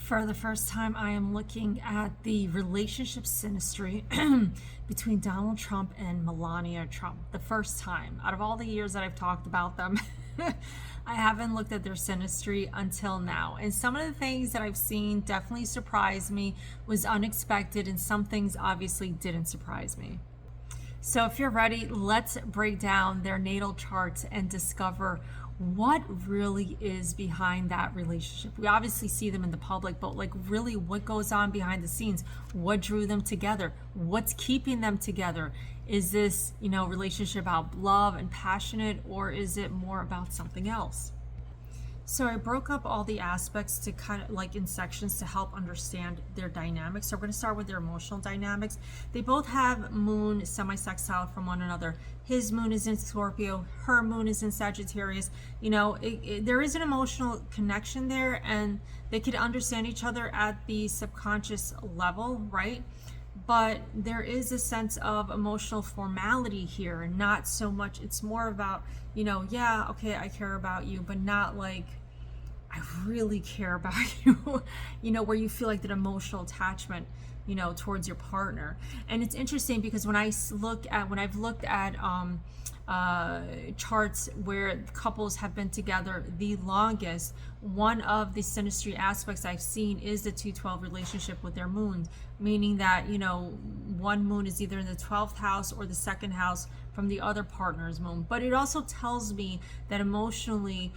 For the first time, I am looking at the relationship synastry between Donald Trump and Melania Trump. The first time. Out of all the years that I've talked about them, I haven't looked at their synastry until now. And some of the things that I've seen definitely surprised me, was unexpected, and some things obviously didn't surprise me. So if you're ready, let's break down their natal charts and discover what really is behind that relationship. We obviously see them in the public, but like really what goes on behind the scenes? What drew them together? What's keeping them together? Is this, relationship about love and passionate, or is it more about something else? So I broke up all the aspects to kind of like in sections to help understand their dynamics. So we're going to start with their emotional dynamics. They both have moon semi-sextile from one another. His moon is in Scorpio, her moon is in Sagittarius. There is an emotional connection there, and they could understand each other at the subconscious level, right? But there is a sense of emotional formality here, not so much. It's more about, yeah, okay, I care about you, but not like I really care about you, where you feel like that emotional attachment, towards your partner. And it's interesting because when I've looked at charts where couples have been together the longest, one of the synastry aspects I've seen is the 212 relationship with their moons, meaning that one moon is either in the 12th house or the second house from the other partner's moon. But it also tells me that emotionally,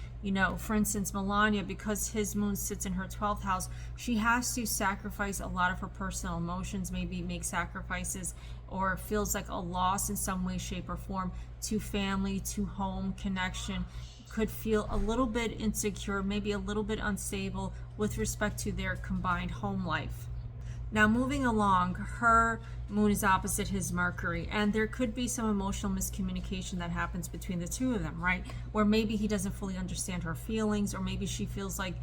for instance, Melania, because his moon sits in her 12th house, she has to sacrifice a lot of her personal emotions, maybe make sacrifices, or feels like a loss in some way, shape, or form to family, to home connection, could feel a little bit insecure, maybe a little bit unstable with respect to their combined home life. Now, moving along, her moon is opposite his Mercury, and there could be some emotional miscommunication that happens between the two of them, right? Where maybe he doesn't fully understand her feelings, or maybe she feels like,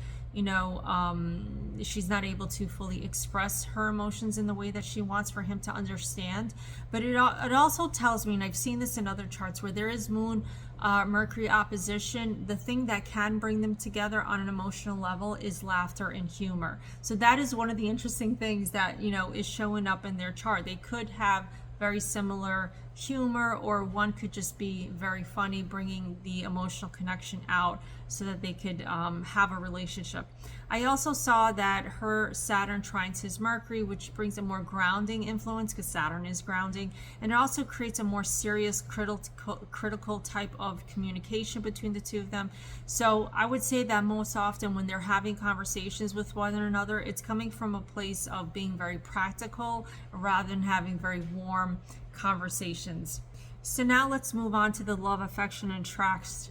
she's not able to fully express her emotions in the way that she wants for him to understand. But it also tells me, and I've seen this in other charts, where there is moon Mercury opposition, the thing that can bring them together on an emotional level is laughter and humor. So that is one of the interesting things that is showing up in their chart. They could have very similar humor, or one could just be very funny, bringing the emotional connection out so that they could have a relationship. I also saw that her Saturn trines his Mercury, which brings a more grounding influence because Saturn is grounding, and it also creates a more serious critical type of communication between the two of them. So I would say that most often when they're having conversations with one another, it's coming from a place of being very practical rather than having very warm conversations. So now let's move on to the love, affection, and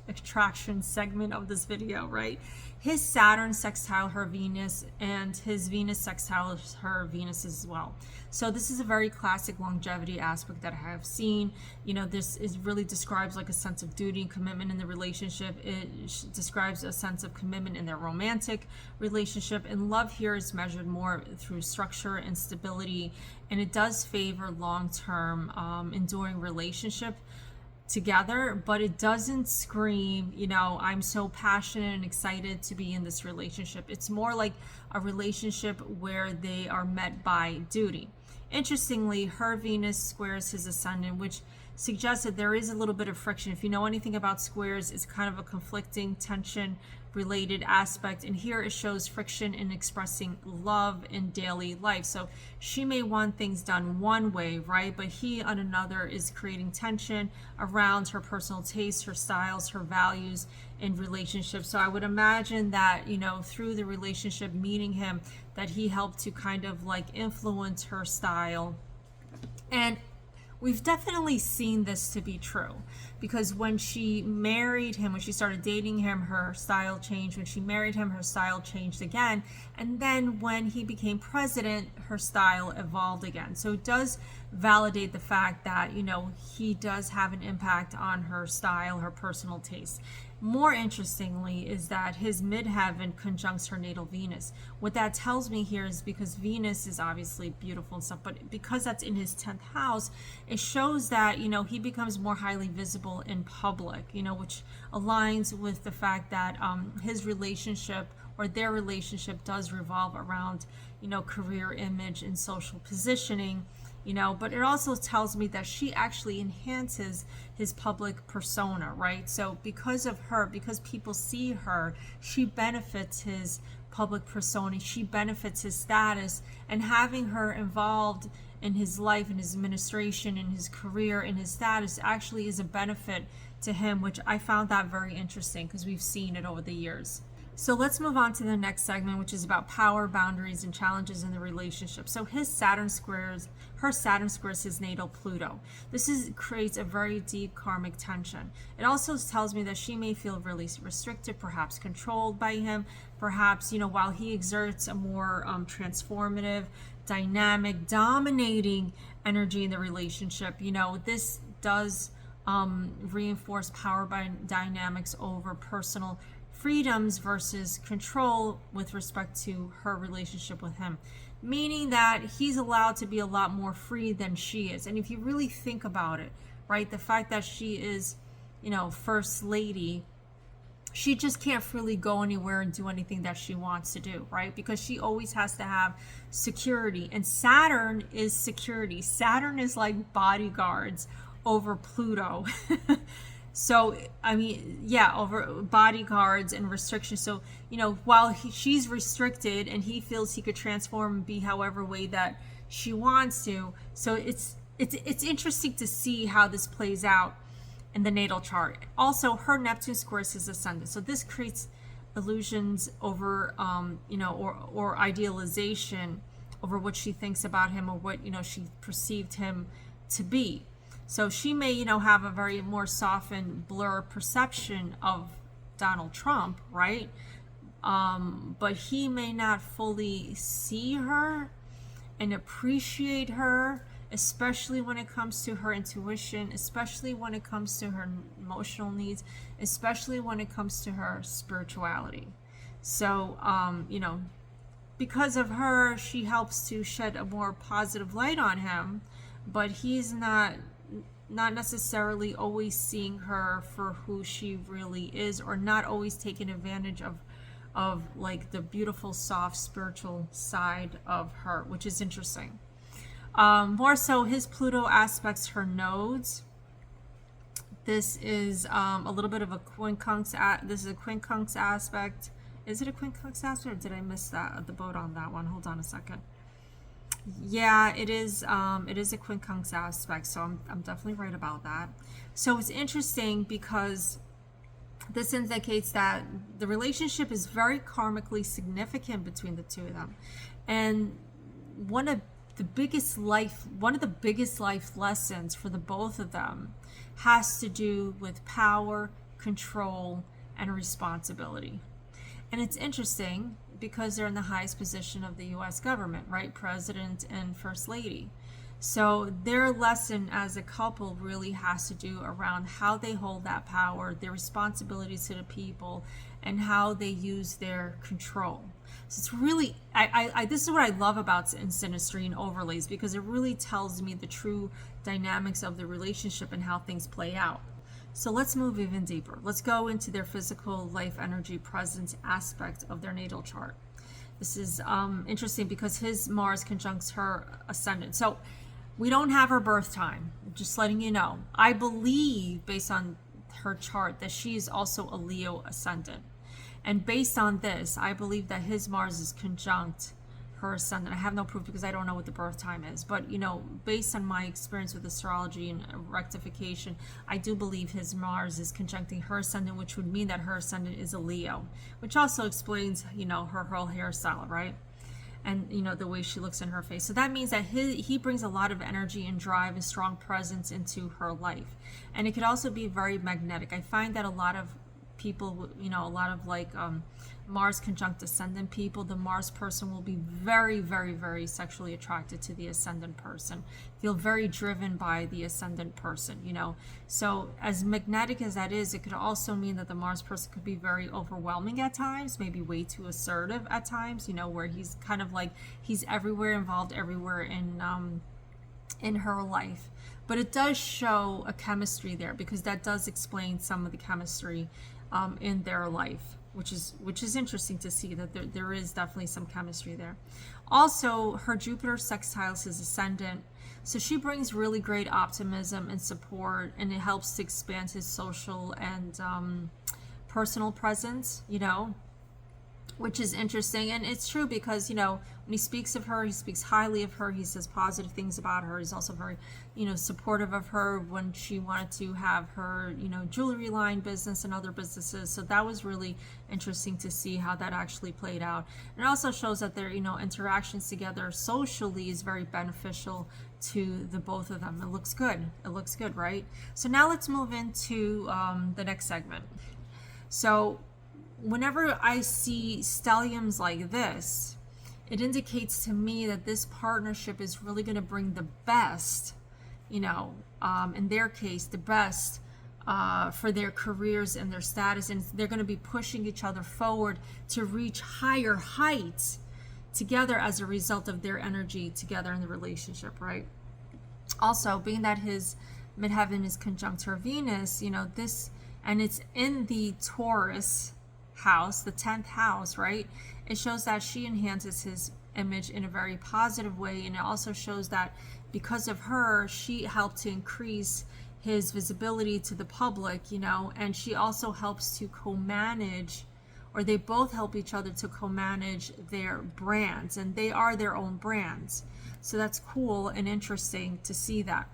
attraction segment of this video, right? His Saturn sextile her Venus, and his Venus sextile her Venus as well. So this is a very classic longevity aspect that I have seen. This really describes like a sense of duty and commitment in the relationship. It describes a sense of commitment in their romantic relationship. And love here is measured more through structure and stability. And it does favor long-term, enduring relationship together, but it doesn't scream, I'm so passionate and excited to be in this relationship. It's more like a relationship where they are met by duty. Interestingly, her Venus squares his ascendant, which suggests that there is a little bit of friction. If you know anything about squares, it's kind of a conflicting, tension related aspect, and here it shows friction in expressing love in daily life. So she may want things done one way, right, but he on another is creating tension around her personal tastes, her styles, her values in relationships. So I would imagine that through the relationship, meeting him, that he helped to kind of like influence her style. And we've definitely seen this to be true, because when she married him, when she started dating him, her style changed. When she married him, her style changed again. And then when he became president, her style evolved again. So it does validate the fact that, he does have an impact on her style, her personal taste. More interestingly is that his midheaven conjuncts her natal Venus. What that tells me here is, because Venus is obviously beautiful and stuff, but because that's in his 10th house, it shows that, he becomes more highly visible in public, which aligns with the fact that his relationship or their relationship does revolve around, career image and social positioning, but it also tells me that she actually enhances his public persona, right? So because of her, because people see her, she benefits his public persona, she benefits his status, and having her involved in his life, in his administration, in his career, in his status actually is a benefit to him, which I found that very interesting because we've seen it over the years. So let's move on to the next segment, which is about power, boundaries, and challenges in the relationship. So her Saturn squares his natal Pluto. Creates a very deep karmic tension. It also tells me that she may feel really restricted, perhaps controlled by him, perhaps, while he exerts a more transformative, dynamic, dominating energy in the relationship. This does reinforce power by dynamics over personal freedoms versus control with respect to her relationship with him, meaning that he's allowed to be a lot more free than she is. And if you really think about it, right, the fact that she is, first lady, she just can't freely go anywhere and do anything that she wants to do, right? Because she always has to have security. And Saturn is security. Saturn is like bodyguards over Pluto. So, over bodyguards and restrictions. So, while she's restricted and he feels he could transform and be however way that she wants to. So it's interesting to see how this plays out in the natal chart. Also, her Neptune squares his ascendant. So this creates illusions over, or idealization over what she thinks about him, or what, she perceived him to be. So she may, have a very more softened, blur perception of Donald Trump, right? But he may not fully see her and appreciate her, especially when it comes to her intuition, especially when it comes to her emotional needs, especially when it comes to her spirituality. So, because of her, she helps to shed a more positive light on him, but he's not necessarily always seeing her for who she really is, or not always taking advantage of like the beautiful, soft, spiritual side of her, which is interesting. More so, his Pluto aspects her nodes. This is a little bit of a quincunx. This is a quincunx aspect. Is it a quincunx aspect, or did I miss that the boat on that one? Hold on a second. Yeah, it is. It is a quincunx aspect, so I'm definitely right about that. So it's interesting because this indicates that the relationship is very karmically significant between the two of them, and one of the biggest life lessons for the both of them has to do with power, control, and responsibility. And it's interesting because they're in the highest position of the U.S. government, right? President and First Lady. So their lesson as a couple really has to do around how they hold that power, their responsibilities to the people, and how they use their control. So it's really, this is what I love about in Synastry and overlays, because it really tells me the true dynamics of the relationship and how things play out. So let's move even deeper. Let's go into their physical life energy presence aspect of their natal chart. This is interesting because his Mars conjuncts her ascendant. So we don't have her birth time, just letting you know. I believe, based on her chart, that she is also a Leo ascendant. And based on this, I believe that his Mars is conjunct her ascendant. I have no proof because I don't know what the birth time is. But, based on my experience with astrology and rectification, I do believe his Mars is conjuncting her ascendant, which would mean that her ascendant is a Leo, which also explains, her whole hairstyle, right? And, the way she looks in her face. So that means that he brings a lot of energy and drive and strong presence into her life. And it could also be very magnetic. I find that a lot of people, a lot of Mars conjunct ascendant people, the Mars person will be very, very, very sexually attracted to the ascendant person, feel very driven by the ascendant person, So as magnetic as that is, it could also mean that the Mars person could be very overwhelming at times, maybe way too assertive at times, where he's kind of like, he's everywhere, involved everywhere in her life. But it does show a chemistry there, because that does explain some of the chemistry in their life, which is interesting to see that there is definitely some chemistry there. Also, her Jupiter sextiles his ascendant, so she brings really great optimism and support, and it helps to expand his social and personal presence, which is interesting. And it's true because, when he speaks of her, he speaks highly of her. He says positive things about her. He's also very, supportive of her when she wanted to have her, jewelry line business and other businesses. So that was really interesting to see how that actually played out. And it also shows that their, interactions together socially is very beneficial to the both of them. It looks good. It looks good, right? So now let's move into the next segment. So whenever I see stelliums like this, it indicates to me that this partnership is really going to bring the best, in their case, the best for their careers and their status. And they're going to be pushing each other forward to reach higher heights together as a result of their energy together in the relationship, right? Also, being that his midheaven is conjunct her Venus, this, and it's in the Taurus house, the 10th house, right? It shows that she enhances his image in a very positive way, and it also shows that because of her, she helped to increase his visibility to the public, and she also helps to co-manage, or they both help each other to co-manage their brands, and they are their own brands. So that's cool and interesting to see that.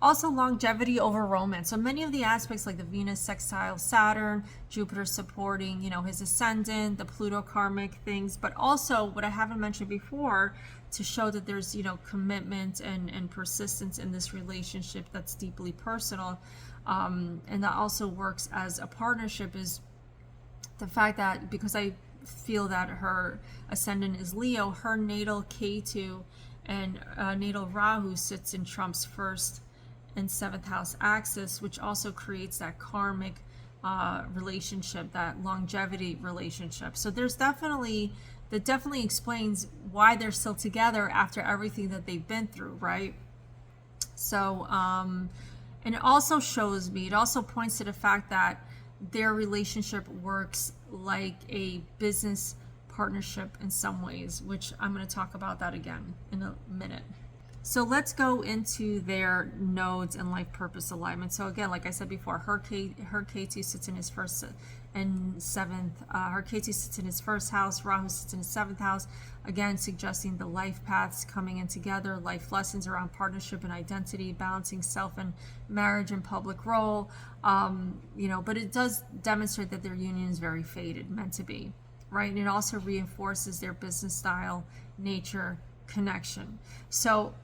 Also, longevity over romance. So many of the aspects, like the Venus sextile Saturn, Jupiter supporting, his ascendant, the Pluto karmic things, but also what I haven't mentioned before, to show that there's, commitment and persistence in this relationship that's deeply personal, and that also works as a partnership, is the fact that, because I feel that her ascendant is Leo, her natal Ketu and natal Rahu sits in Trump's first and 7th house axis, which also creates that karmic relationship, that longevity relationship. So that definitely explains why they're still together after everything that they've been through, right? So and it also shows me, it also points to the fact that their relationship works like a business partnership in some ways, which I'm going to talk about that again in a minute. So let's go into their nodes and life purpose alignment. So again, like I said before, her Ketu sits in his first and 7th. Her Ketu sits in his first house. Rahu sits in his 7th house. Again, suggesting the life paths coming in together, life lessons around partnership and identity, balancing self and marriage and public role. But it does demonstrate that their union is very fated, meant to be, right? And it also reinforces their business style, nature, connection. So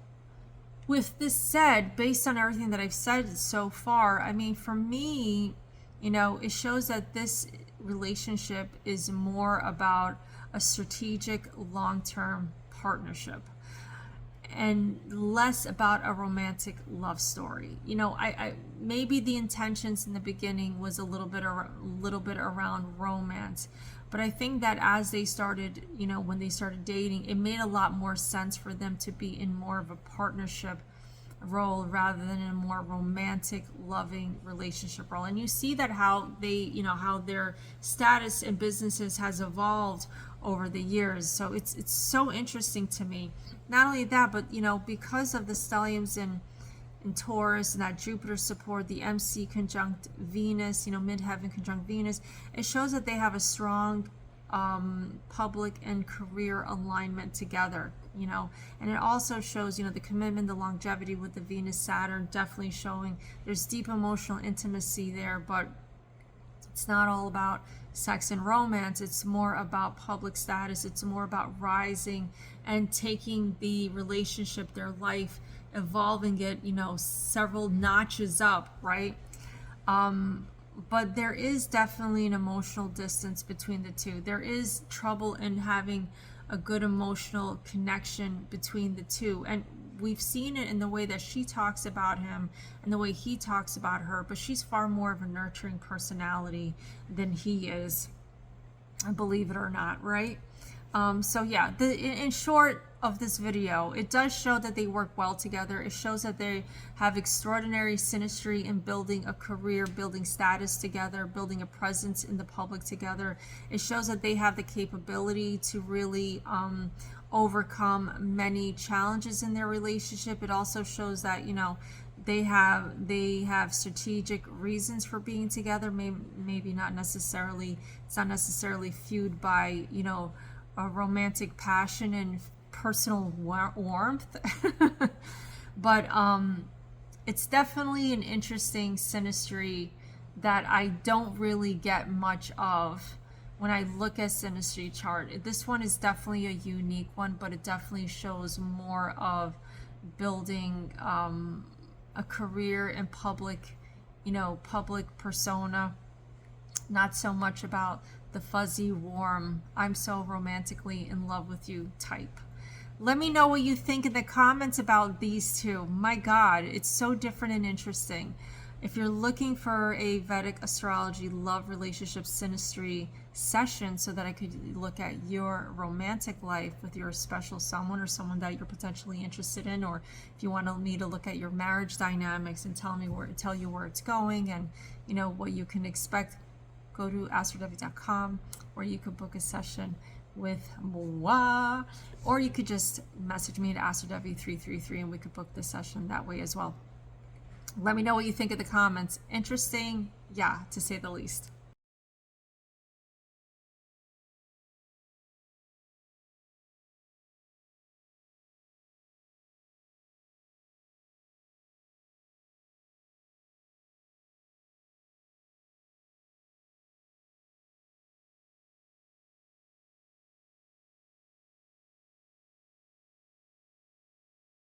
with this said, based on everything that I've said so far, I mean, for me, it shows that this relationship is more about a strategic long-term partnership and less about a romantic love story. I maybe the intentions in the beginning was a little bit around romance, but I think that as they started, when they started dating, it made a lot more sense for them to be in more of a partnership role rather than in a more romantic, loving relationship role. And you see that how they, how their status in businesses has evolved over the years. So it's so interesting to me. Not only that, but because of the stelliums in Taurus and that Jupiter support, the MC conjunct Venus, midheaven conjunct Venus, it shows that they have a strong public and career alignment together, and it also shows, the commitment, the longevity with the Venus Saturn, definitely showing there's deep emotional intimacy there, but it's not all about sex and romance. It's more about public status. It's more about rising and taking the relationship, their life, evolving it, several notches up, right? But there is definitely an emotional distance between the two. There is trouble in having a good emotional connection between the two. And we've seen it in the way that she talks about him and the way he talks about her, but she's far more of a nurturing personality than he is, believe it or not, right? So yeah, in short of this video, it does show that they work well together. It shows that they have extraordinary synastry in building a career, building status together, building a presence in the public together. It shows that they have the capability to really overcome many challenges in their relationship. It also shows that, you know, they have strategic reasons for being together. Maybe not necessarily, it's not necessarily fueled by, you know, a romantic passion and personal warmth. But it's definitely an interesting synastry that I don't really get much of when I look at synastry chart. This one is definitely a unique one, but it definitely shows more of building a career in public, you know, public persona, not so much about the fuzzy, warm, I'm so romantically in love with you type. Let me know what you think in the comments about these two. My God, it's so different and interesting. If you're looking for a Vedic astrology love relationship synastry session so that I could look at your romantic life with your special someone or someone that you're potentially interested in, or if you want me to look at your marriage dynamics and tell you where it's going and, you know, what you can expect, go to AstroDevi.com, where you could book a session with moi, or you could just message me at AstroDevi333 and we could book the session that way as well. Let me know what you think in the comments. Interesting, yeah, to say the least.